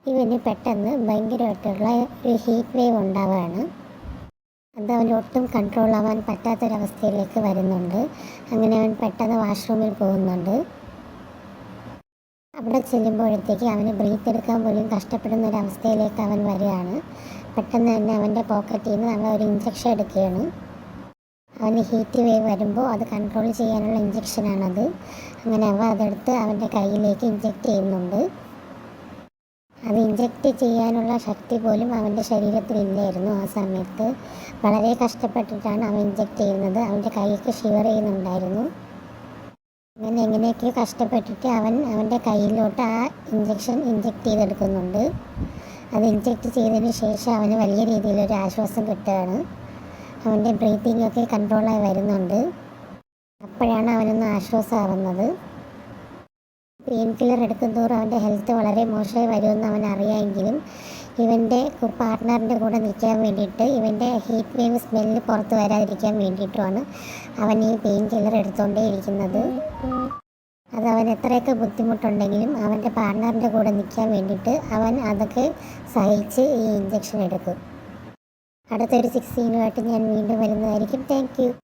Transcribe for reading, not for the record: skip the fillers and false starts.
ഇവന് പെട്ടെന്ന് ഭയങ്കരമായിട്ടുള്ള ഒരു ഹീറ്റ് വേവ് ഉണ്ടാവുകയാണ്. അത് അവന് ഒട്ടും കൺട്രോൾ ആവാൻ പറ്റാത്തൊരവസ്ഥയിലേക്ക് വരുന്നുണ്ട്. അങ്ങനെ അവൻ പെട്ടെന്ന് വാഷ്റൂമിൽ പോകുന്നുണ്ട്. അവിടെ ചെല്ലുമ്പോഴത്തേക്ക് അവന് ബ്രീത്ത് എടുക്കാൻ പോലും കഷ്ടപ്പെടുന്ന ഒരവസ്ഥയിലേക്ക് അവൻ വരികയാണ്. പെട്ടെന്ന് തന്നെ അവൻ്റെ പോക്കറ്റിൽ നിന്ന് അവൻ ഒരു ഇഞ്ചക്ഷൻ എടുക്കുകയാണ്. അവന് ഹീറ്റ് വേവ് വരുമ്പോൾ അത് കൺട്രോൾ ചെയ്യാനുള്ള ഇഞ്ചക്ഷനാണത്. അങ്ങനെ അവൻ അതെടുത്ത് അവൻ്റെ കയ്യിലേക്ക് ഇഞ്ചെക്റ്റ് ചെയ്യുന്നുണ്ട്. അത് ഇഞ്ചെക്റ്റ് ചെയ്യാനുള്ള ശക്തി പോലും അവൻ്റെ ശരീരത്തിലില്ലായിരുന്നു ആ സമയത്ത്. വളരെ കഷ്ടപ്പെട്ടിട്ടാണ് അവൻ ഇഞ്ചെക്റ്റ് ചെയ്യുന്നത്. അവൻ്റെ കൈയൊക്കെ ഷിവർ ചെയ്യുന്നുണ്ടായിരുന്നു. അങ്ങനെ എങ്ങനെയൊക്കെയോ കഷ്ടപ്പെട്ടിട്ട് അവൻ്റെ കയ്യിലോട്ട് ആ ഇഞ്ചക്ഷൻ ഇഞ്ചെക്റ്റ് ചെയ്തെടുക്കുന്നുണ്ട്. അത് ഇഞ്ചെക്റ്റ് ചെയ്തതിന് ശേഷം അവന് വലിയ രീതിയിലൊരു ആശ്വാസം കിട്ടുകയാണ്. അവൻ്റെ ബ്രീത്തിങ് ഒക്കെ കൺട്രോളായി വരുന്നുണ്ട്. അപ്പോഴാണ് അവനൊന്ന് ആശ്വാസമാവുന്നത്. പെയിൻ കില്ലർ എടുക്കുന്തോറും അവൻ്റെ ഹെൽത്ത് വളരെ മോശമായി വരുമെന്ന് അവൻ അറിയാമെങ്കിലും ഇവൻ്റെ പാർട്ട്ണറിൻ്റെ കൂടെ നിൽക്കാൻ വേണ്ടിയിട്ട്, ഇവൻ്റെ ഹീറ്റ് വേവ് സ്മെല്ല് പുറത്ത് വരാതിരിക്കാൻ വേണ്ടിയിട്ടുമാണ് അവൻ ഈ പെയിൻ കില്ലർ എടുത്തുകൊണ്ടേ ഇരിക്കുന്നത്. അത് അവൻ എത്രയൊക്കെ ബുദ്ധിമുട്ടുണ്ടെങ്കിലും അവൻ്റെ പാർട്ട്ണറിൻ്റെ കൂടെ നിൽക്കാൻ വേണ്ടിയിട്ട് അവൻ അതൊക്കെ സഹിച്ച് ഈ ഇഞ്ചക്ഷൻ എടുക്കും. അടുത്തൊരു 6 സീനുമായിട്ട് ഞാൻ വീണ്ടും വരുന്നതായിരിക്കും. Thank you.